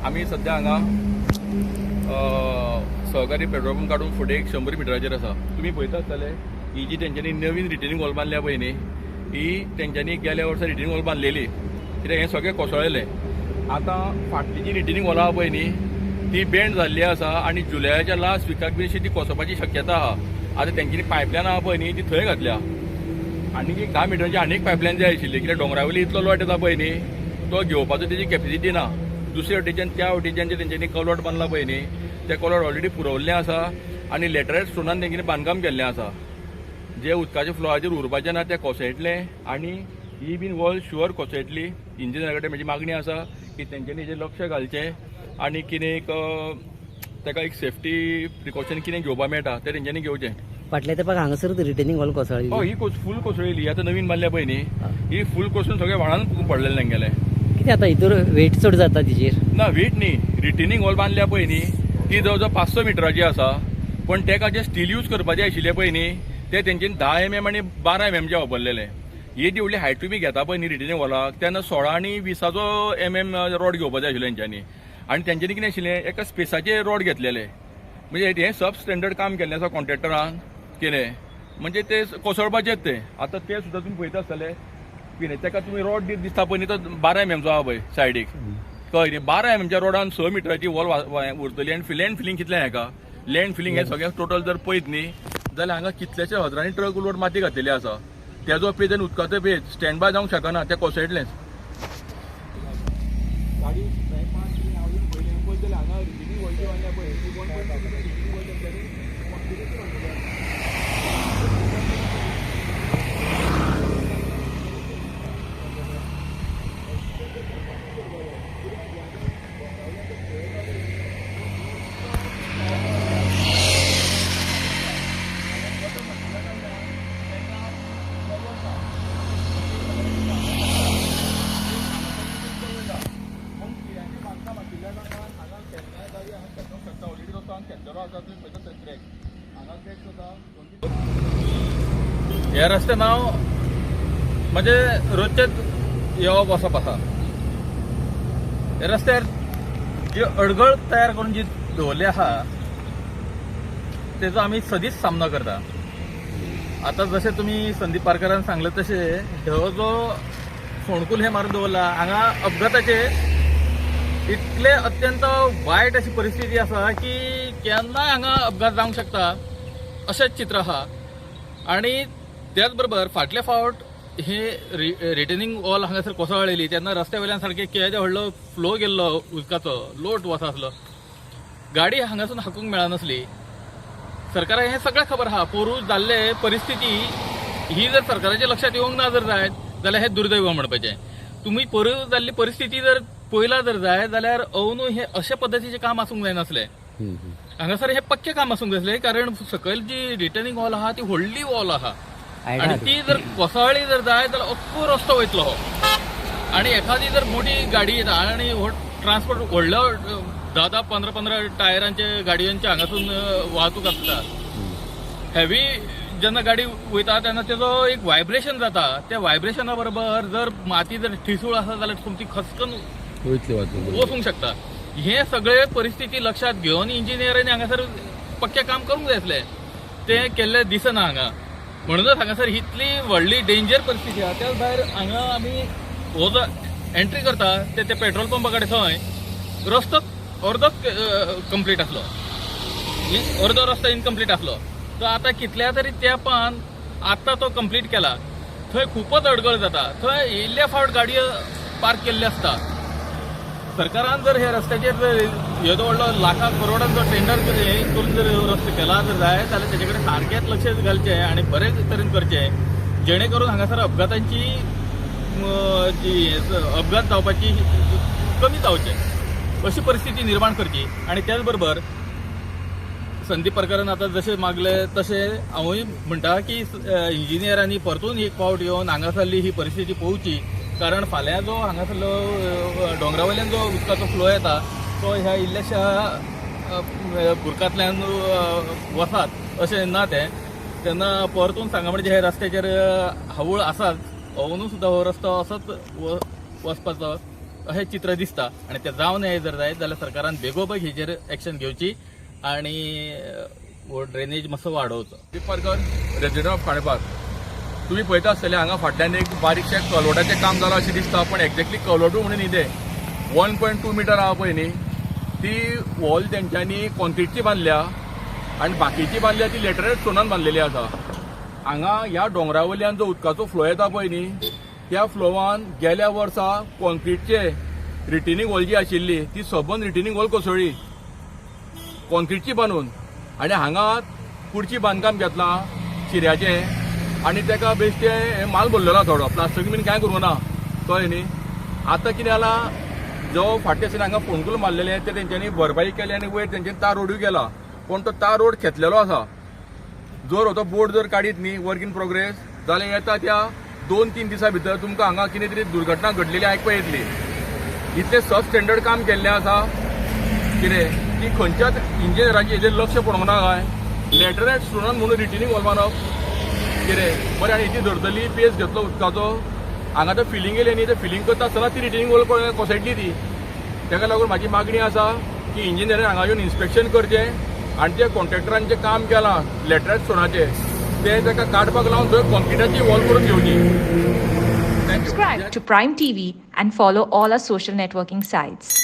आमी सध्या हांगा सहकारी पेट्रोल पंप काडून फुडें एक 100 मिटराचेर आसा. तुमी पळयता आसतले ही जी तेंच्यांनी नवीन रिटेनिंग वॉल बांदल्या पळय न्ही, ही तेंच्यांनी गेल्या वर्सा रिटेनिंग वॉल बांदलेली, कित्याक हें सगळें कोसळ्ळेलें. आतां फाटली जी रिटेनिंग वॉल आहा पळय न्ही, ती बेंड जाल्ली आसा आनी जुलयाच्या लास्ट विकाक बी अशी ती कोसोवपाची शक्यता आहा. आतां तेंच्यांनी पायपलायन आहा पळय न्ही, ती थंय घातल्या. आनीक एक 10 मिटराची आनीक पायपलायन जाय आशिल्ली, कित्याक डोंगरावयली इतलो लॉट येता पळय न्ही, तो घेवपाचो तेजी कॅपेसिटी ना. दुसरे वटेच्यान त्या वटेच्यान जे तेंच्यांनी कलवट बांदला पळय न्ही, तें कलवट ऑलरेडी पुरवल्लें आसा आनी लॅटरायट स्टोनान तेंच्यांनी बांदकाम केल्लें आसा. जे उदकाच्या फ्लोराचेर उरपाचें ना तें कोसळटलें आनी ही बीन वॉल शुअर कोसळटली. इंजिनियरा कडेन म्हजी मागणी आसा की तेंच्यांनी हेजेर लक्ष घालचें आनी कितें एक ताका एक सेफ्टी प्रिकॉशन कितें घेवपा मेळटा तें तेंच्यांनी घेवचें. फाटल्या तेपाक हांगासर रिटेनिंग वॉल कोसळ्ळी. ही फूल कोसळिल्ली. आतां नवीन बांदल्या पळय न्ही, ही फूल कोसळून सगळें व्हाळान पडलेलें तेंगेलें. कितें आता हितूर वेट चड जाता तिचेर? ना, वेट न्ही. रिटेनिंग वॉल बांदल्या पळय न्ही, ती जवळ जवळ 500 मिटराची आसा. पण तेका जे स्टील यूज करपाचें आशिल्लें पळय न्ही, ते तेंच्यांनी 10 mm आनी 12 mm वापरलेले. ही जी व्हडली हायट तुमी घेता पळय न्ही रिटेनिंग वॉलाक, तेन्ना 16 आनी 20 mm रॉड घेवपाचें आशिल्लें तेंच्यांनी. आनी तेंच्यांनी कितें आशिल्लें, एका स्पेसाचे रॉड घेतलेले. म्हणजे हें सब स्टँडर्ड काम केल्लें आसा कॉन्ट्रॅक्टरान. कितें म्हणजे ते कोसळपाचेच ते. आतां ते सुद्दां तुमी पळयता आसतले कितें तेका तुमी रॉड दिसता पळय न्ही, तो 12 mm आहा पळय सायडीक, कळ्ळें न्ही. 12 mm रोडान 6 मिटराची वॉल उरतली. आनी लँड फिलिंग कितलें हेका, लँड फिलिंग हें सगळें टोटल जर पळयत न्ही जाल्यार हांगा कितलेशे हजारांनी ट्रक उलोड माती घातलेली आसा. तेजो पेज आनी उदकाचो पेज स्टँड बाय जावंक शकना, तें कोसळटलेंच. ह्या रस्त्यान हांव म्हणजे रोजचेच येवप वचप आसा. ह्या रस्त्यार जी अडगळ तयार करून जी दवरली आहा तेजो आमी सदींच सामनो करता. आतां जशें तुमी संदीप पारकरान सांगलें तशें हो जो फोंडकूल हें मारून दवरला, हांगा अपघाताचे इतले अत्यंत वायट अशी परिस्थिती आसा की केन्नाय हांगा अपघात जावंक शकता अशेंच चित्र आहा. आनी त्याच बरोबर फाटले फावट हे रिटेनिंग वॉल हांगासर कोसळलेली तेन्ना रस्त्या वयल्यान सारकें केदे व्हडलो फ्लो गेल्लो उदकाचो, लोट वता आसलो, गाडी हांगासून हाकूंक मेळनासली. सरकाराक हें सगळें खबर आहा. पोरूं जाल्ले परिस्थिती ही जर सरकाराच्या लक्षात येवंक ना जर जायत जाल्यार हें दुर्दैव म्हणपाचें. तुमी पोरूं जाल्ली परिस्थिती जर पळयला जर जाय जाल्यार अवनू हे अशे पद्दतीचें काम आसूंक जायनासलें. हांगासर हे पक्के काम आसूंक जाय आसलें, कारण सकयल जी रिटर्निंग वॉल आहा ती व्हडली वॉल आहा आनी ती जर कोसळ्ळी जर जाय जाल्यार अख्खो रस्तो वयतलो हो. आनी एखादी जर मोठी गाडी येता आनी ट्रान्सपोर्ट व्हडलो 10-15 टायरांचे गाडयांचे हांगासून वाहतूक आसता, हेवी जेन्ना गाडी वयता तेन्ना तेजो एक व्हायब्रेशन जाता. त्या व्हायब्रेशना बरोबर जर माती जर ठिसूळ आसा जाल्यार तुमची खसकन वचूंक शकता. हे सगळे परिस्थिती लक्षात घेवन इंजिनियरांनी हांगासर पक्के काम करूंक जाय आसलें. तें केल्लें दिसना हांगा. म्हणूनच हांगासर इतली व्हडली डेंजर परिस्थिती आहा. त्याच भायर हांगा आमी हो जो एंट्री करता ते पेट्रोल पंपा कडेन थंय रस्तो अर्दोच कंप्लीट आसलो, अर्दो रस्तो इनकम्प्लीट आसलो. तो आतां कितल्या तरी तेंपान आतां तो कंप्लीट केला. थंय खूपच अडगळ जाता. थंय इल्ले फावट गाडयो पार्क केल्ले आसता. सरकारान जर हे रस्त्याचेर येदो व्हडलो लाखां करोडांचो टेंडर करून जर रस्तो केला जर जाय जाल्यार तेजे कडेन सारकेंच लक्ष घालचें आनी बरे तरेन करचें, जेणे करून हांगासर अपघातांची जी अपघात जावपाची कमी जावचें अशी परिस्थिती निर्माण करची. आनी त्याच बरोबर संदीप पारकरान आतां जशें मागले तशें हांवूय म्हणटा की इंजिनियरांनी परतून एक फावट येवन हांगासरली ही परिस्थिती पळोवची. कारण फाल्यां जो हांगासरलो दोंगरा वयल्यान जो उदकाचो फ्लो येता तो ह्या इल्ल्याशा बुरकांतल्यान वतात अशें ना तें. तेन्ना परतून सांगा म्हणजे हे रस्त्याचेर हावूळ आसाच, अवनू सुद्दां हो रस्तो असोच वचपाचो अशें चित्र दिसता आनी तें जावन हे जर जायत जाल्यार सरकारान बेगोबेग हेजेर एक्शन घेवची आनी हो ड्रेनेज मातसो वाडोवचो. पारकर रेजिडेंट ऑफ खांडेपार, तुम्ही पळयता आसतले हांगा फाटल्यान एक बारीकशें कलवटाचें काम जालां अशें दिसता, पण एक्झॅक्टली कलवटू म्हणून न्ही ते 1.2 मिटर आहा पळय न्ही, ती वॉल तेंच्यांनी कॉन्क्रीटची बांदल्या आनी बाकीची बांदल्या ती लॅटरायट स्टोनान बांदलेली आसा. हांगा ह्या डोंगरावयल्यान जो उदकाचो फ्लो येता पळय न्ही, त्या फ्लोवान गेल्या वर्सा कॉन्क्रीटचे रिटेनिंग वॉल जी आशिल्ली ती सबंद रिटेनिंग वॉल कोसळ्ळी कॉन्क्रीटची बांदून, आनी हांगा कुडची बांदकाम घेतलां चिऱ्याचें आनी तेका बेश्टे माल भरलेलो थोडो, प्लास्टीक बीन कांय करूं ना कळ्ळें न्ही. आतां कितें जालां, जो फाटल्या दिसांनी हांगा फोंडकूल मारलेले ते तेंच्यांनी भरपाई केली आनी वयर तेंच्यांनी तार रोडूय केला, पण तो तार रोड खेचलेलो आसा. जर हो तो बोर्ड जर काडीत न्ही वर्क इन प्रोग्रेस जाल्यार येता त्या 2-3 दिसां भितर तुमकां हांगा कितें तरी दुर्घटना घडलेली आयकपा येतली. इतलें सब स्टँडर्ड काम केल्लें आसा कितें की खंयच्याच इंजिनियरांचें हेजेर लक्ष पडूंक ना काय. लॅटरायट स्टोनान म्हणून रिटेनिंग वॉल बांदप कितें बरें, आनी ती धरतली पेस घेतलो उदकाचो. हांगा तो फिलींग येयलें न्ही, ते फिलींग करता आसतना ती रिटेनिंग वॉल कोसळटली ती. ताका लागून म्हाजी मागणी आसा की इंजिनियरान हांगा येवन इन्स्पेक्शन करचें आनी जे कॉन्ट्रॅक्टरान जें काम केलां लॅटरायट स्टोनाचें तें ताका काडपाक लावन थंय कॉन्क्रिटाची वॉल करून घेवची. Thank you. Subscribe to Prime TV and follow all our social networking sites.